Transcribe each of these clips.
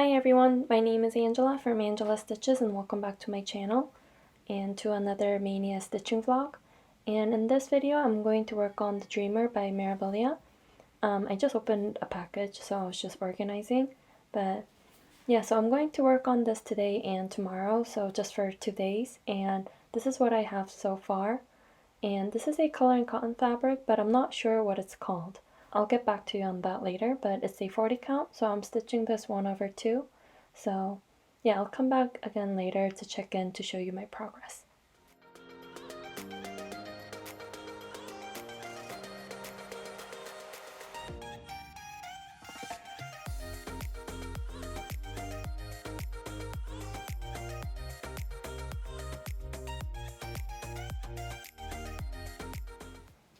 Hi everyone, my name is Angela from Angela Stitches and welcome back to my channel and to another Maynia stitching vlog. And in this video I'm going to work on the Dreamer by Mirabilia. I just opened a package, so I was just organizing, but yeah, so I'm going to work on this today and tomorrow, so just for 2 days, and this is what I have so far. And this is a color and cotton fabric, but I'm not sure what it's called. I'll get back to you on that later, but it's a 40 count, so I'm stitching this 1/2. So yeah, I'll come back again later to check in to show you my progress.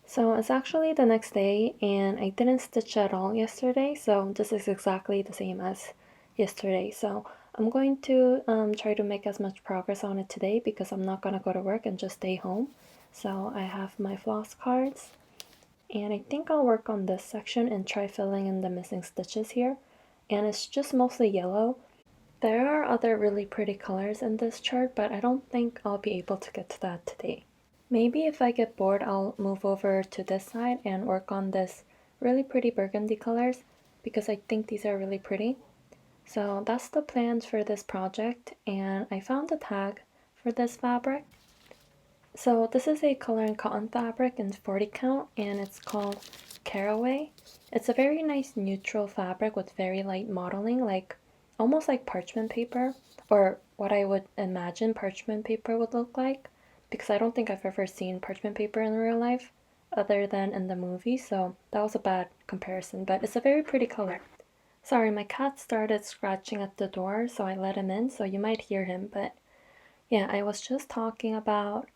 So it's actually the next day and I didn't stitch at all yesterday, so this is exactly the same as yesterday. So I'm going to try to make as much progress on it today because I'm not going to go to work and just stay home. So I have my floss cards and I think I'll work on this section and try filling in the missing stitches here. And it's just mostly yellow. There are other really pretty colors in this chart, but I don't think I'll be able to get to that today. Maybe if I get bored, I'll move over to this side and work on this really pretty burgundy colors because I think these are really pretty. So that's the plans for this project, and I found a tag for this fabric. So this is a color and cotton fabric in 40 count and it's called Caraway. It's a very nice neutral fabric with very light modeling, like almost like parchment paper, or what I would imagine parchment paper would look like, because I don't think I've ever seen parchment paper in real life other than in the movie, so that was a bad comparison, but it's a very pretty color. Sorry, my cat started scratching at the door, so I let him in, so you might hear him, but yeah, I was just talking about.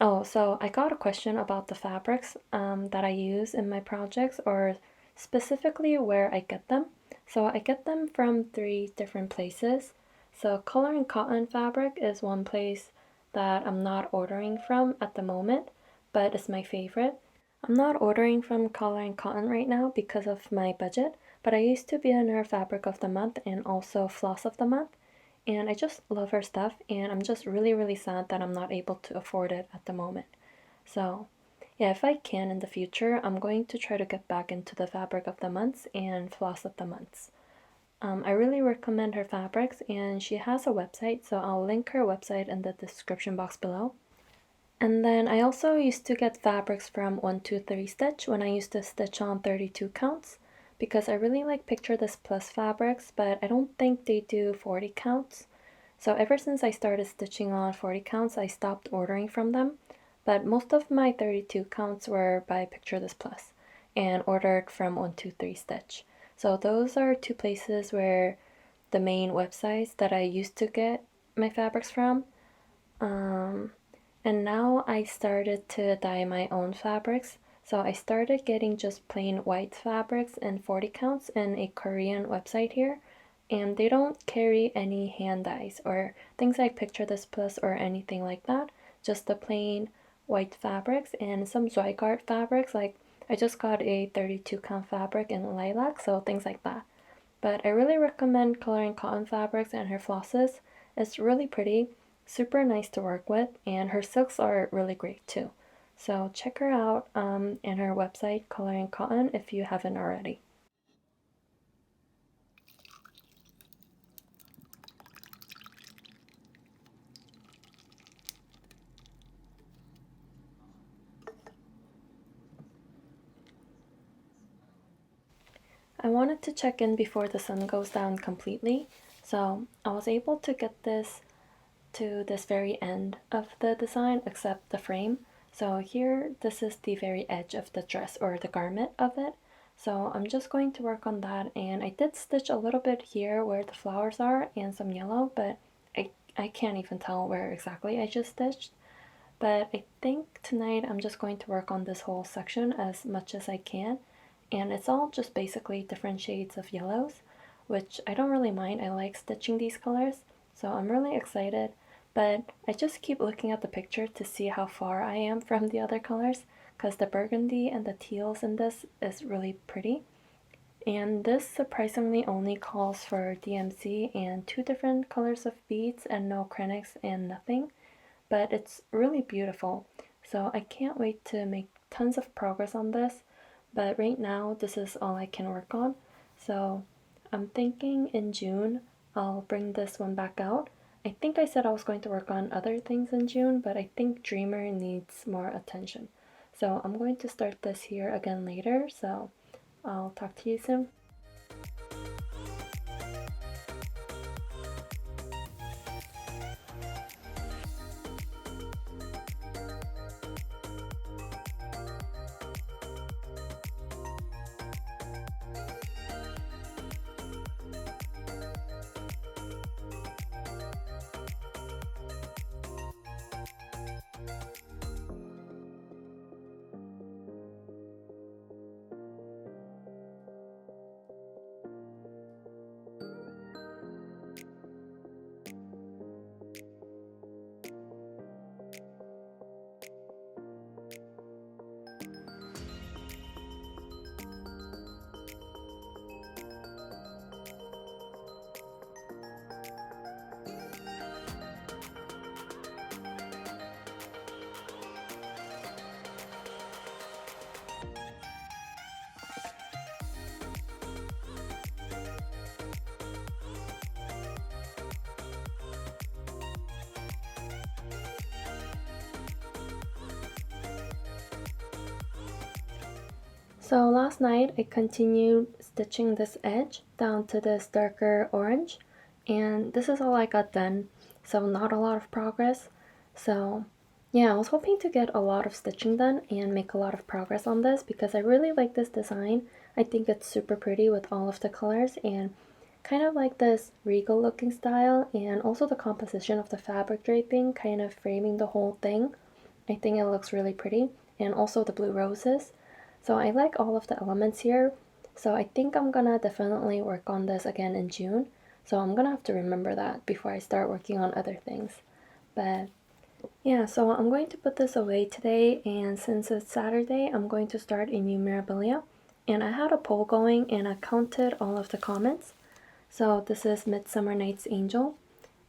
Oh, so I got a question about the fabrics that I use in my projects, or specifically where I get them. So I get them from 3 different places. So color and cotton fabric is one place that I'm not ordering from at the moment, but it's my favorite. I'm not ordering from color and cotton right now because of my budget, but I used to be in her fabric of the month and also floss of the month. And I just love her stuff, and I'm just really sad that I'm not able to afford it at the moment. So yeah, if I can in the future, I'm going to try to get back into the fabric of the months and floss of the months. I really recommend her fabrics, and she has a website, so I'll link her website in the description box below. And then I also used to get fabrics from 123 Stitch when I used to stitch on 32 counts, because I really like Picture This Plus fabrics, but I don't think they do 40 counts. So ever since I started stitching on 40 counts, I stopped ordering from them. But most of my 32 counts were by Picture This Plus and ordered from 123 Stitch. So those are 2 places where the main websites that I used to get my fabrics from. And now I started to dye my own fabrics. So I started getting just plain white fabrics in 40 counts in a Korean website here. And they don't carry any hand dyes or things like Picture This Plus or anything like that. Just the plain white fabrics and some Zweigart fabrics. Like I just got a 32 count fabric in lilac, so things like that. But I really recommend Color and Cotton fabrics and her flosses. It's really pretty, super nice to work with, and her silks are really great too. So check her out and her website, Color and Cotton, if you haven't already. I wanted to check in before the sun goes down completely, so I was able to get this to this very end of the design except the frame. So here, this is the very edge of the dress or the garment of it. So I'm just going to work on that, and I did stitch a little bit here where the flowers are and some yellow, but I can't even tell where exactly I just stitched. But I think tonight I'm just going to work on this whole section as much as I can, and it's all just basically different shades of yellows, which I don't really mind. I like stitching these colors, so I'm really excited. But I just keep looking at the picture to see how far I am from the other colors, because the burgundy and the teals in this is really pretty. And this surprisingly only calls for DMC and 2 different colors of beads and no acrylics and nothing, but it's really beautiful. So I can't wait to make tons of progress on this, but right now this is all I can work on. So I'm thinking in June I'll bring this one back out. I think I said I was going to work on other things in June, but I think Dreamer needs more attention. So I'm going to start this here again later, so I'll talk to you soon. So last night I continued stitching this edge down to this darker orange, and this is all I got done, so not a lot of progress. So yeah, I was hoping to get a lot of stitching done and make a lot of progress on this because I really like this design. I think it's super pretty with all of the colors and kind of like this regal looking style, and also the composition of the fabric draping kind of framing the whole thing. I think it looks really pretty, and also the blue roses. So I like all of the elements here. So I think I'm gonna definitely work on this again in June. So I'm gonna have to remember that before I start working on other things. But yeah, so I'm going to put this away today, and since it's Saturday, I'm going to start a new Mirabilia. And I had a poll going and I counted all of the comments. So this is Midsummer Night's Angel.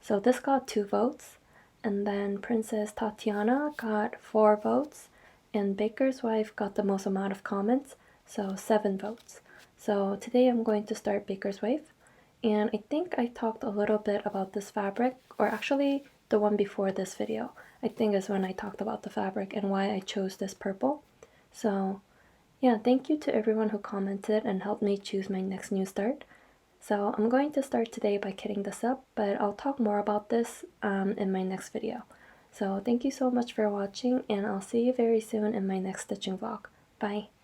So this got 2 votes. And then Princess Tatiana got 4 votes. And Baker's Wife got the most amount of comments, so 7 votes. So today I'm going to start Baker's Wife. And I think I talked a little bit about this fabric, or actually the one before this video, I think is when I talked about the fabric and why I chose this purple. So yeah, thank you to everyone who commented and helped me choose my next new start. So I'm going to start today by kitting this up, but I'll talk more about this in my next video. So thank you so much for watching, and I'll see you very soon in my next stitching vlog. Bye!